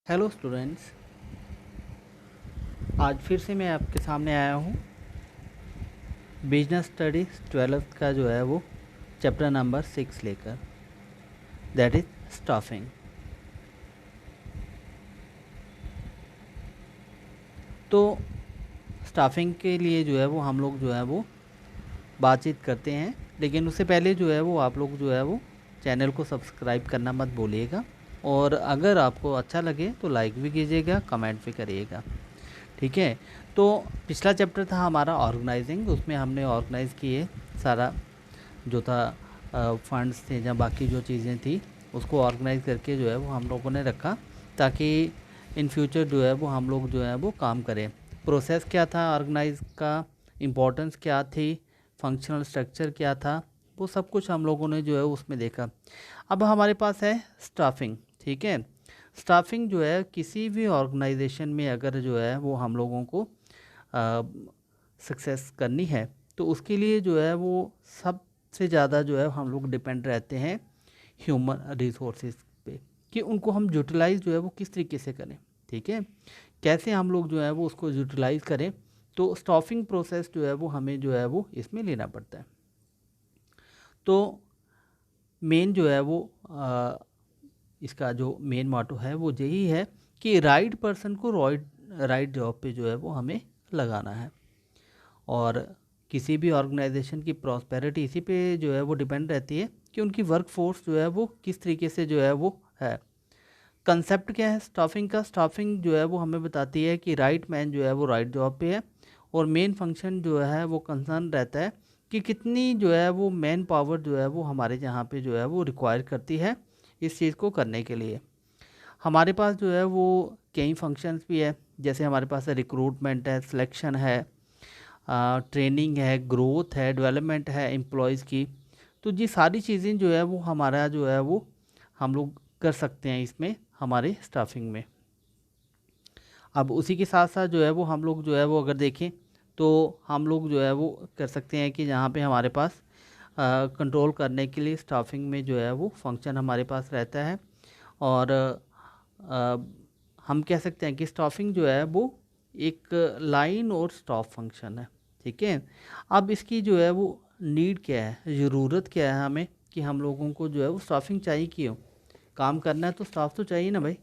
Hello students. आज फिर से मैं आपके सामने आया हूँ बिजनेस स्टडीज़ 12th का जो है वो चैप्टर नंबर 6 लेकर, दैट इज़ स्टाफिंग। तो स्टाफिंग के लिए जो है वो हम लोग जो है वो बातचीत करते हैं, लेकिन उससे पहले जो है वो आप लोग जो है वो चैनल को सब्सक्राइब करना मत भूलिएगा, और अगर आपको अच्छा लगे तो लाइक भी कीजिएगा, कमेंट भी करिएगा। ठीक है। तो पिछला चैप्टर था हमारा ऑर्गेनाइजिंग, उसमें हमने ऑर्गेनाइज़ किए सारा जो था, फंड्स थे या बाकी जो चीज़ें थी उसको ऑर्गेनाइज़ करके जो है वो हम लोगों ने रखा, ताकि इन फ्यूचर जो है वो हम लोग जो है वो काम करें। प्रोसेस क्या था ऑर्गेनाइज का, इम्पोर्टेंस क्या थी, फंक्शनल स्ट्रक्चर क्या था, वो सब कुछ हम लोगों ने जो है उसमें देखा। अब हमारे पास है स्टाफिंग। ठीक है। स्टाफिंग जो है किसी भी ऑर्गेनाइजेशन में अगर जो है वो हम लोगों को सक्सेस करनी है, तो उसके लिए जो है वो सबसे ज़्यादा जो है हम लोग डिपेंड रहते हैं ह्यूमन रिसोर्सेज पे, कि उनको हम यूटिलाइज जो है वो किस तरीके से करें। ठीक है। कैसे हम लोग जो है वो उसको यूटिलाइज करें, तो स्टाफिंग प्रोसेस जो है वो हमें जो है वो इसमें लेना पड़ता है। तो मेन जो है वो इसका जो मेन मोटो है वो यही है कि राइट पर्सन को राइट राइट जॉब पे जो है वो हमें लगाना है। और किसी भी ऑर्गेनाइजेशन की प्रॉस्पेरिटी इसी पे जो है वो डिपेंड रहती है कि उनकी वर्क फोर्स जो है वो किस तरीके से जो है वो है। कंसेप्ट क्या है स्टाफिंग का? स्टाफिंग जो है वो हमें बताती है कि राइट मैन जो है वो राइट जॉब पे है, और मेन फंक्शन जो है वो कंसर्न रहता है कि कितनी जो है वो मैन पावर जो है वो हमारे यहाँ पे जो है वो रिक्वायर करती है इस चीज़ को करने के लिए। हमारे पास जो है वो कई फंक्शंस भी है, जैसे हमारे पास रिक्रूटमेंट है, सिलेक्शन है, ट्रेनिंग है, ग्रोथ है, डेवलपमेंट है एम्प्लॉयज़ की। तो ये सारी चीज़ें जो है वो हमारा जो है वो हम लोग कर सकते हैं इसमें हमारे स्टाफिंग में। अब उसी के साथ साथ जो है वो हम लोग जो है वो अगर देखें तो हम लोग जो है वो कर सकते हैं कि जहाँ पे हमारे पास कंट्रोल करने के लिए स्टाफिंग में जो है वो फंक्शन हमारे पास रहता है। और हम कह सकते हैं कि स्टाफिंग जो है वो एक लाइन और स्टॉप फंक्शन है। ठीक है। अब इसकी जो है वो नीड क्या है, ज़रूरत क्या है हमें, कि हम लोगों को जो है वो स्टाफिंग चाहिए क्यों? काम करना है तो स्टाफ तो चाहिए ना भाई।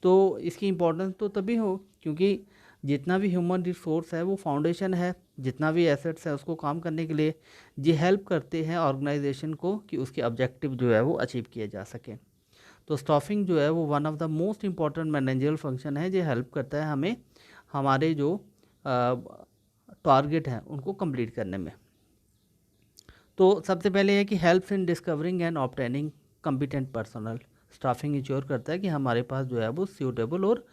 तो इसकी इम्पोर्टेंस तो तभी हो क्योंकि जितना भी ह्यूमन रिसोर्स है वो फाउंडेशन है, जितना भी एसेट्स है उसको काम करने के लिए ये हेल्प करते हैं ऑर्गेनाइजेशन को कि उसके ऑब्जेक्टिव जो है वो अचीव किए जा सकें। तो स्टाफिंग जो है वो one of the most important managerial function है, जो हेल्प करता है हमें हमारे जो टारगेट हैं उनको कंप्लीट करने में। तो सबसे पहले है कि helps in discovering and obtaining competent personal. Staffing ensure करता है कि हमारे पास जो है वो सूटेबल और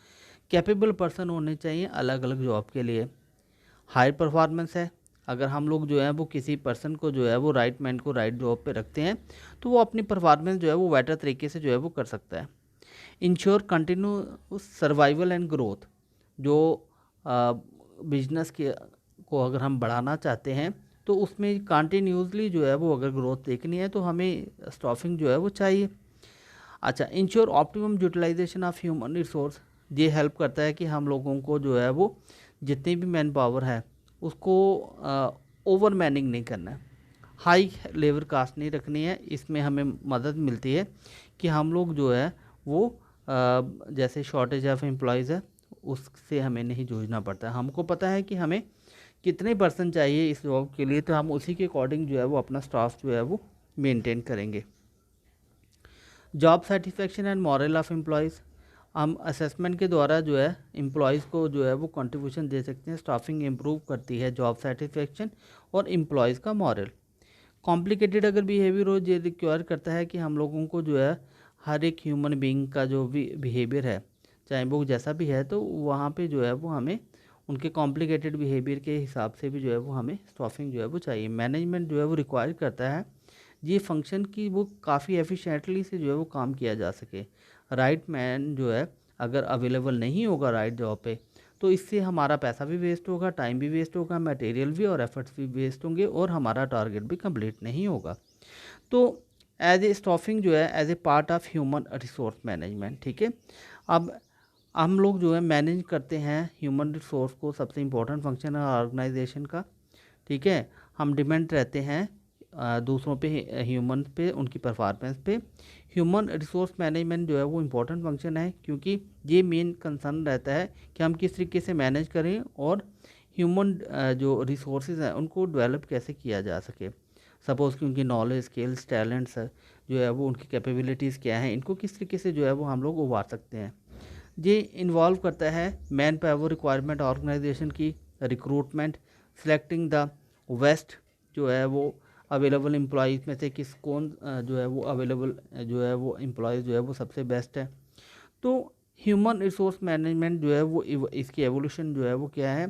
कैपेबल पर्सन होने चाहिए अलग अलग जॉब के लिए। हाई परफॉर्मेंस है, अगर हम लोग जो है वो किसी पर्सन को जो है वो राइट मैन को राइट जॉब पे रखते हैं तो वो अपनी परफॉर्मेंस जो है वो बेटर तरीके से जो है वो कर सकता है। Ensure continue survival and growth, जो बिजनेस के को अगर हम बढ़ाना चाहते हैं तो उसमें कंटिन्यूसली जो है वो अगर ग्रोथ देखनी है तो हमें स्टाफिंग जो है वो चाहिए। अच्छा, ensure optimum utilization of human resource, ये हेल्प करता है कि हम लोगों को जो है वो जितनी भी मैन पावर है उसको ओवर मैनिंग नहीं करना है, हाई लेबर कास्ट नहीं रखनी है। इसमें हमें मदद मिलती है कि हम लोग जो है वो जैसे शॉर्टेज ऑफ एम्प्लॉयज़ है उससे हमें नहीं जूझना पड़ता। हमको पता है कि हमें कितने पर्सन चाहिए इस जॉब के लिए, तो हम उसी के अकॉर्डिंग जो है वो अपना स्टाफ जो है वो मेंटेन करेंगे। Job satisfaction and moral of employees, हम असेसमेंट के द्वारा जो है एम्प्लॉयज़ को जो है वो कंट्रीब्यूशन दे सकते हैं। स्टाफिंग इम्प्रूव करती है जॉब सेटिस्फेक्शन और एम्प्लॉयज़ का मॉरल। कॉम्प्लिकेटेड अगर बिहेवियर हो, ये रिक्वायर करता है कि हम लोगों को जो है हर एक ह्यूमन बीइंग का जो भी बिहेवियर है, चाहे वो जैसा भी है, तो वहाँ पे जो है वो हमें उनके कॉम्प्लिकेटेड बिहेवियर के हिसाब से भी जो है वो हमें स्टाफिंग जो है वो चाहिए। मैनेजमेंट जो है वो रिक्वायर करता है ये फंक्शन की वो काफ़ी एफिशिएंटली से जो है वो काम किया जा सके। राइट मैन जो है अगर अवेलेबल नहीं होगा राइट जॉब पे, तो इससे हमारा पैसा भी वेस्ट होगा, टाइम भी वेस्ट होगा, मटेरियल भी और एफर्ट्स भी वेस्ट होंगे, और हमारा टारगेट भी कंप्लीट नहीं होगा। तो एज ए स्टाफिंग जो है as a part of human resource management. ठीक है। अब हम लोग जो है मैनेज करते हैं ह्यूमन रिसोर्स को, सबसे इम्पोर्टेंट फंक्शन है ऑर्गेनाइजेशन का, ठीक है। हम डिपेंड रहते हैं दूसरों पे, ह्यूमन पे, उनकी परफॉर्मेंस पे। ह्यूमन रिसोर्स मैनेजमेंट जो है वो इम्पोर्टेंट फंक्शन है, क्योंकि ये मेन कंसर्न रहता है कि हम किस तरीके से मैनेज करें और ह्यूमन जो रिसोर्सेज हैं उनको डेवलप कैसे किया जा सके। सपोज़ कि उनकी नॉलेज, स्किल्स, टैलेंट्स जो है वो, उनकी कैपेबिलिटीज़ क्या हैं, इनको किस तरीके से जो है वो हम लोग उभार सकते हैं। ये इन्वॉल्व करता है मैन पावर रिक्वायरमेंट ऑर्गेनाइजेशन की, रिक्रूटमेंट, सेलेक्टिंग द वेस्ट जो है वो अवेलेबल एम्प्लॉयज़ में से कौन जो है वो अवेलेबल जो है वो एम्प्लॉयज़ जो है वो सबसे बेस्ट है। तो ह्यूमन रिसोर्स मैनेजमेंट जो है वो इसकी एवोल्यूशन जो है वो क्या है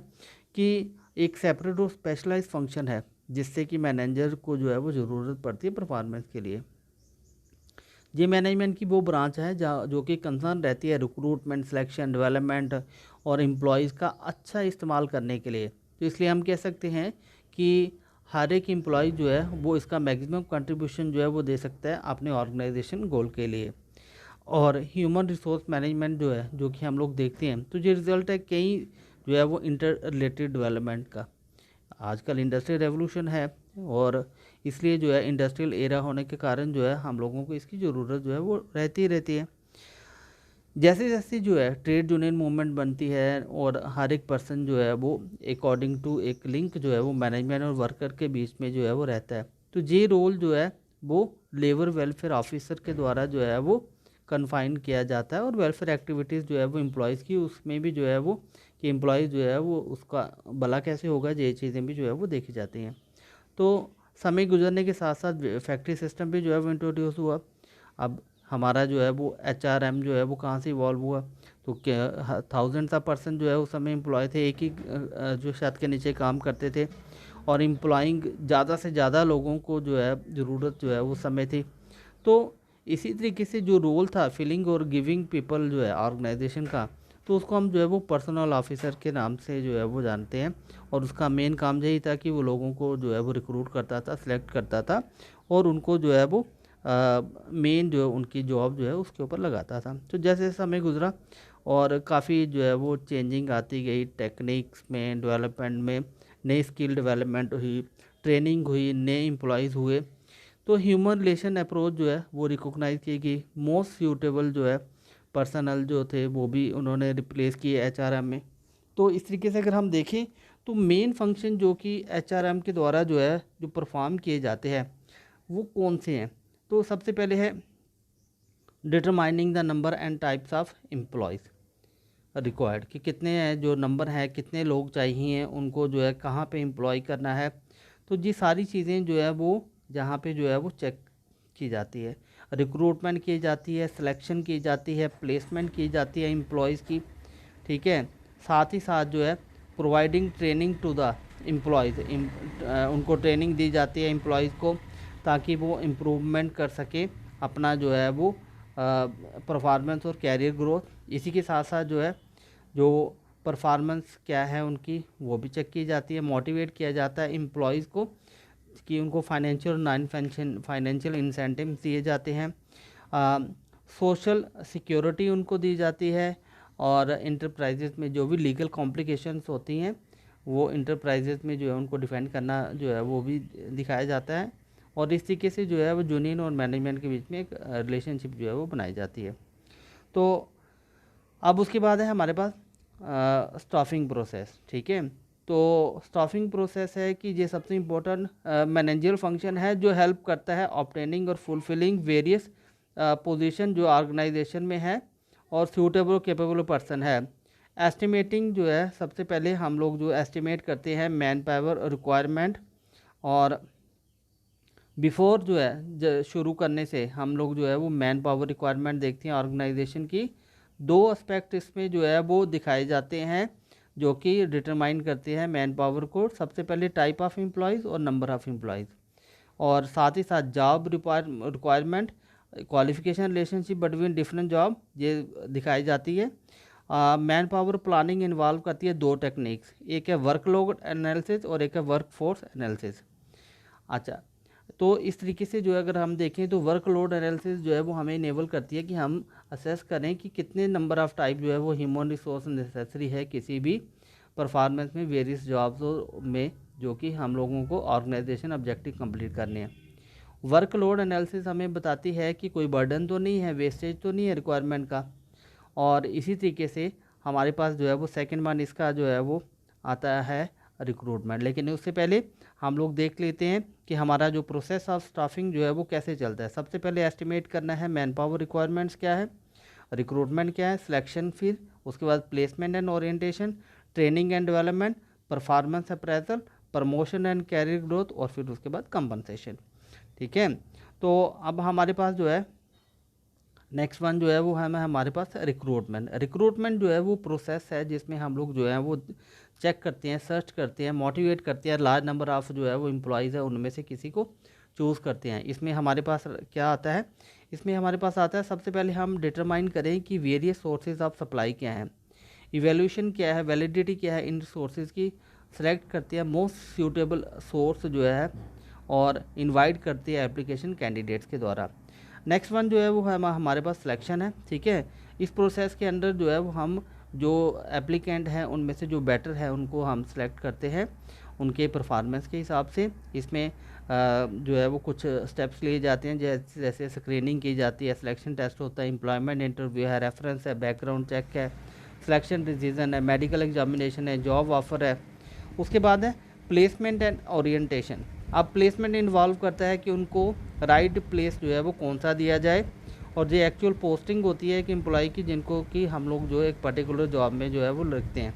कि एक सेपरेट और स्पेशलाइज फंक्शन है, जिससे कि मैनेजर को जो है वो ज़रूरत पड़ती है परफॉर्मेंस के लिए। ये मैनेजमेंट की वो ब्रांच है जहाँ जो कि कंसर्न रहती है रिक्रूटमेंट, सिलेक्शन, डेवलपमेंट और एम्प्लॉयज़ का अच्छा इस्तेमाल करने के लिए। तो इसलिए हम कह सकते हैं कि हर एक एम्प्लॉय जो है वो इसका मैक्सिमम कंट्रीब्यूशन जो है वो दे सकता है अपने ऑर्गेनाइजेशन गोल के लिए। और ह्यूमन रिसोर्स मैनेजमेंट जो है, जो कि हम लोग देखते हैं, तो ये रिज़ल्ट है कई जो है वो इंटर रिलेटेड डेवलपमेंट का। आजकल इंडस्ट्रियल रेवोल्यूशन है और इसलिए जो है इंडस्ट्रियल एरा होने के कारण जो है हम लोगों को इसकी ज़रूरत जो है वो रहती ही रहती है। जैसे जैसे जो है ट्रेड यूनियन मूवमेंट बनती है और हर एक पर्सन जो है वो अकॉर्डिंग टू एक लिंक जो है वो मैनेजमेंट और वर्कर के बीच में जो है वो रहता है। तो ये रोल जो है वो लेबर वेलफेयर ऑफिसर के द्वारा जो है वो कन्फाइन किया जाता है, और वेलफेयर एक्टिविटीज़ जो है वो एम्प्लॉयज़ की, उसमें भी जो है वो कि एम्प्लॉयज़ जो है वो उसका भला कैसे होगा, ये चीज़ें भी जो है वो देखी जाती हैं। तो समय गुजरने के साथ साथ फैक्ट्री सिस्टम भी जो है वो इंट्रोड्यूस हुआ। अब हमारा जो है वो HRM जो है वो कहाँ से इवॉल्व हुआ, तो क्या थाउजेंड्स ऑफ पर्सन जो है उस समय एम्प्लॉय थे, एक ही जो छत के नीचे काम करते थे, और एम्प्लॉइंग ज़्यादा से ज़्यादा लोगों को जो है ज़रूरत जो है उस समय थी। तो इसी तरीके से जो रोल था फिलिंग और गिविंग पीपल जो है ऑर्गेनाइजेशन का, तो उसको हम जो है वो पर्सनल ऑफिसर के नाम से जो है वो जानते हैं। और उसका मेन काम यही था कि वो लोगों को जो है वो रिक्रूट करता था, सिलेक्ट करता था, और उनको जो है वो मेन जो उनकी जॉब जो है उसके ऊपर लगाता था। तो जैसे समय गुजरा और काफ़ी जो है वो चेंजिंग आती गई टेक्निक्स में, डेवलपमेंट में, नई स्किल डेवलपमेंट हुई, ट्रेनिंग हुई, नए एम्प्लॉयज़ हुए। तो ह्यूमन रिलेशन अप्रोच जो है वो रिकॉग्नाइज की गई, मोस्ट सूटेबल जो है पर्सनल जो थे वो भी उन्होंने रिप्लेस किए HRM में। तो इस तरीके से अगर हम देखें तो मेन फंक्शन जो कि HRM के द्वारा जो है जो परफॉर्म किए जाते हैं वो कौन से हैं। तो सबसे पहले है determining the number and types of employees required, कि कितने जो नंबर हैं, कितने लोग चाहिए, उनको जो है कहाँ पे एम्प्लॉय करना है। तो ये सारी चीज़ें जो है वो जहाँ पे जो है वो चेक की जाती है, रिक्रूटमेंट की जाती है, सिलेक्शन की जाती है, प्लेसमेंट की जाती है एम्प्लॉयज़ की, ठीक है। साथ ही साथ जो है providing training to the employees, उनको ट्रेनिंग दी जाती है एम्प्लॉयज़ को, ताकि वो इम्प्रूवमेंट कर सके अपना जो है वो परफॉर्मेंस और कैरियर ग्रोथ। इसी के साथ साथ जो है जो परफॉर्मेंस क्या है उनकी वो भी चेक की जाती है, मोटिवेट किया जाता है एम्प्लॉयज़ को कि उनको फाइनेंशियल और नॉन फाइनेंशियल इंसेंटिव दिए जाते हैं, सोशल सिक्योरिटी उनको दी जाती है, और इंटरप्राइजेज में जो भी लीगल कॉम्प्लिकेशंस होती हैं वो इंटरप्राइजेज में जो है उनको डिफेंड करना जो है वो भी दिखाया जाता है। और इस तरीके से जो है वो यूनियन और मैनेजमेंट के बीच में एक रिलेशनशिप जो है वो बनाई जाती है। तो अब उसके बाद है हमारे पास स्टाफिंग प्रोसेस, ठीक है। तो स्टाफिंग प्रोसेस है कि ये सबसे इम्पोर्टेंट मैनेजरियल फंक्शन है जो हेल्प करता है ऑब्टेनिंग और फुलफिलिंग वेरियस पोजीशन जो ऑर्गेनाइजेशन में है और सूटेबल कैपेबल पर्सन है। एस्टिमेटिंग जो है, सबसे पहले हम लोग जो एस्टिमेट करते हैं मैन पावर रिक्वायरमेंट, और बिफोर जो है शुरू करने से हम लोग जो है वो मैन पावर रिक्वायरमेंट देखते हैं ऑर्गेनाइजेशन की। दो एस्पेक्ट इसमें जो है वो दिखाए जाते हैं जो कि डिटरमाइन करते हैं मैन पावर को। सबसे पहले टाइप ऑफ एम्प्लॉयज़ और नंबर ऑफ़ एम्प्लॉयज़, और साथ ही साथ job requirement, qualification relationship between different job ये दिखाई जाती है। मैन पावर प्लानिंग इन्वॉल्व करती है दो टेक्निक्स, एक है वर्कलोड एनालिसिस और एक है वर्क फोर्स एनालिसिस। अच्छा, तो इस तरीके से जो है अगर हम देखें तो वर्कलोड एनालिसिस जो है वो हमें इनेबल करती है कि हम असेस करें कि कितने नंबर ऑफ़ टाइप जो है वो ह्यूमन रिसोर्स नेसेसरी है किसी भी परफॉर्मेंस में वेरियस जॉब्स में, जो कि हम लोगों को ऑर्गेनाइजेशन ऑब्जेक्टिव कंप्लीट करने हैं। वर्कलोड एनालिसिस हमें बताती है कि कोई बर्डन तो नहीं है, वेस्टेज तो नहीं है रिक्वायरमेंट का। और इसी तरीके से हमारे पास जो है वो सेकंड वन इसका जो है वो आता है रिक्रूटमेंट। लेकिन उससे पहले हम लोग देख लेते हैं कि हमारा जो प्रोसेस ऑफ स्टाफिंग जो है वो कैसे चलता है। सबसे पहले एस्टिमेट करना है मैन पावर रिक्वायरमेंट्स क्या है, रिक्रूटमेंट क्या है, सिलेक्शन, फिर उसके बाद placement and orientation, training and development, performance appraisal, promotion and career growth, और फिर उसके बाद कंपनसेशन। ठीक है, तो अब हमारे पास जो है नेक्स्ट वन जो है वो है हमारे पास रिक्रूटमेंट। रिक्रूटमेंट जो है वो प्रोसेस है जिसमें हम लोग जो है वो चेक करते हैं, सर्च करते हैं, मोटिवेट करते हैं, लार्ज नंबर ऑफ जो है वो एम्प्लॉयज़ है उनमें से किसी को चूज़ करते हैं। इसमें हमारे पास क्या आता है, इसमें हमारे पास आता है सबसे पहले हम डिटरमाइन करें कि वेरियस सोर्सेज ऑफ सप्लाई क्या हैं, इवेल्यूशन क्या है, वैलिडिटी क्या है इन सोर्सेज की, सेलेक्ट करते हैं मोस्ट सूटेबल सोर्स जो है और इनवाइट करते हैं एप्लीकेशन कैंडिडेट्स के द्वारा। नेक्स्ट वन जो है वो है हमारे पास सिलेक्शन है। ठीक है, इस प्रोसेस के अंदर जो है वो हम जो एप्लीकेंट हैं उनमें से जो बेटर है उनको हम सेलेक्ट करते हैं उनके परफॉर्मेंस के हिसाब से। इसमें जो है वो कुछ स्टेप्स लिए जाते हैं, जैसे स्क्रीनिंग की जाती है, सिलेक्शन टेस्ट होता है, एम्प्लॉयमेंट इंटरव्यू है, रेफरेंस है, बैकग्राउंड चेक है, सिलेक्शन डिसीजन है, मेडिकल एग्जामिनेशन है, जॉब ऑफर है। उसके बाद है प्लेसमेंट एंड ओरिएंटेशन। अब प्लेसमेंट इन्वॉल्व करता है कि उनको राइट प्लेस जो है वो कौन सा दिया जाए, और जो एक्चुअल पोस्टिंग होती है कि एम्प्लॉय की जिनको कि हम लोग जो एक पर्टिकुलर जॉब में जो है वो रखते हैं।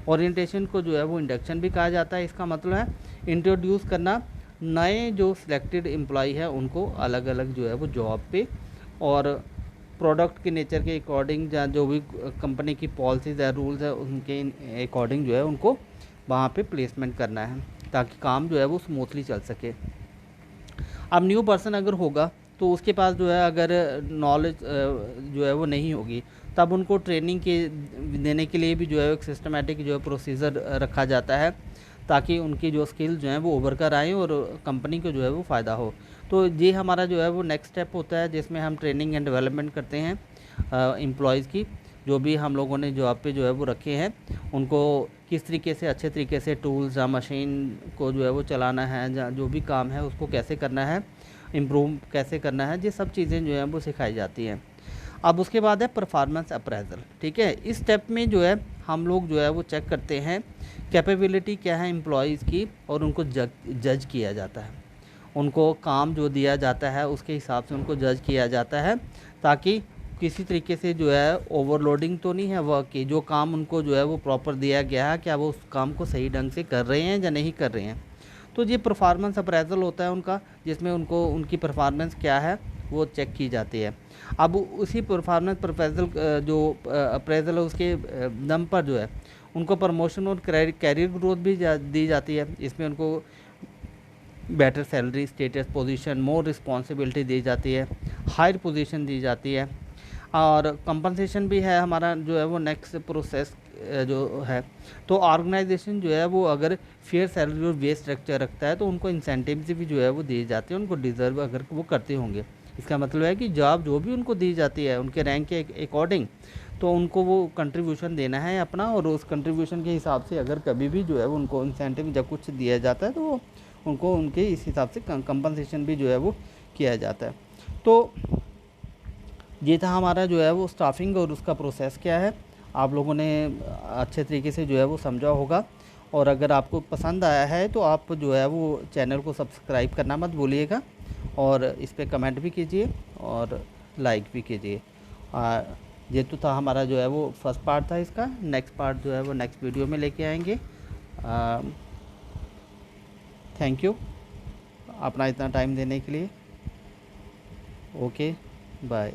ओरिएंटेशन को जो है वो इंडक्शन भी कहा जाता है। इसका मतलब है इंट्रोड्यूस करना नए जो सिलेक्टेड एम्प्लॉय है उनको अलग अलग जो है वो जॉब पे, और प्रोडक्ट के नेचर के अकॉर्डिंग या जो भी कंपनी की पॉलिसीज़ है, रूल्स है, उनके अकॉर्डिंग जो है उनको वहाँ पे प्लेसमेंट करना है ताकि काम जो है वो स्मूथली चल सके। अब न्यू पर्सन अगर होगा तो उसके पास जो है अगर नॉलेज जो है वो नहीं होगी, तब उनको ट्रेनिंग के देने के लिए भी जो है एक सिस्टमेटिक जो है प्रोसीजर रखा जाता है ताकि उनकी जो स्किल जो है वो उभर कर आएँ और कंपनी को जो है वो फ़ायदा हो। तो ये हमारा जो है वो नेक्स्ट स्टेप होता है जिसमें हम ट्रेनिंग एंड डेवलपमेंट करते हैं एम्प्लॉयज़ की। जो भी हम लोगों ने जॉब पे जो है वो रखे हैं उनको किस तरीके से अच्छे तरीके से टूल्स या मशीन को जो है वो चलाना है, या जो भी काम है उसको कैसे करना है, इम्प्रूव कैसे करना है, ये सब चीज़ें जो हैं वो सिखाई जाती हैं। अब उसके बाद है परफॉर्मेंस अप्रेजल। ठीक है, इस स्टेप में जो है हम लोग जो है वो चेक करते हैं कैपेबिलिटी क्या है एम्प्लॉयज़ की, और उनको जज किया जाता है। उनको काम जो दिया जाता है उसके हिसाब से उनको जज किया जाता है ताकि किसी तरीके से जो है ओवरलोडिंग तो नहीं है वर्क की, जो काम उनको जो है वो प्रॉपर दिया गया है क्या वो उस काम को सही ढंग से कर रहे हैं या नहीं कर रहे हैं। तो ये परफॉर्मेंस अप्रेजल होता है उनका, जिसमें उनको उनकी परफॉर्मेंस क्या है वो चेक की जाती है। अब उसी परफॉर्मेंस अप्रेजल जो अप्रेजल है उसके दम पर जो है उनको प्रमोशन और कैरियर ग्रोथ भी दी जाती है। इसमें उनको बेटर सैलरी, स्टेटस, पोजीशन, मोर रिस्पॉन्सिबिलिटी दी जाती है, हायर पोजीशन दी जाती है, और कंपनसेशन भी है हमारा जो है वो नेक्स्ट प्रोसेस जो है। तो ऑर्गेनाइजेशन जो है वो अगर फेयर सैलरी और वेज स्ट्रक्चर रखता है तो उनको इंसेंटिव्स भी जो है वो दिए जाते हैं, उनको डिज़र्व अगर वो करते होंगे। इसका मतलब है कि जॉब जो भी उनको दी जाती है उनके रैंक के अकॉर्डिंग, तो उनको वो कंट्रीब्यूशन देना है अपना, और उस कंट्रीब्यूशन के हिसाब से अगर कभी भी जो है उनको इंसेंटिव जब कुछ दिया जाता है तो उनको उनके इस हिसाब से कंपनसेशन भी जो है वो किया जाता है। तो ये था हमारा जो है वो स्टाफिंग और उसका प्रोसेस क्या है। आप लोगों ने अच्छे तरीके से जो है वो समझा होगा, और अगर आपको पसंद आया है तो आप जो है वो चैनल को सब्सक्राइब करना मत भूलिएगा, और इस पर कमेंट भी कीजिए और लाइक भी कीजिए। ये तो था हमारा जो है वो फर्स्ट पार्ट था इसका। नेक्स्ट पार्ट जो है वो नेक्स्ट वीडियो में लेके आएंगे। थैंक यू अपना इतना टाइम देने के लिए। Okay, bye.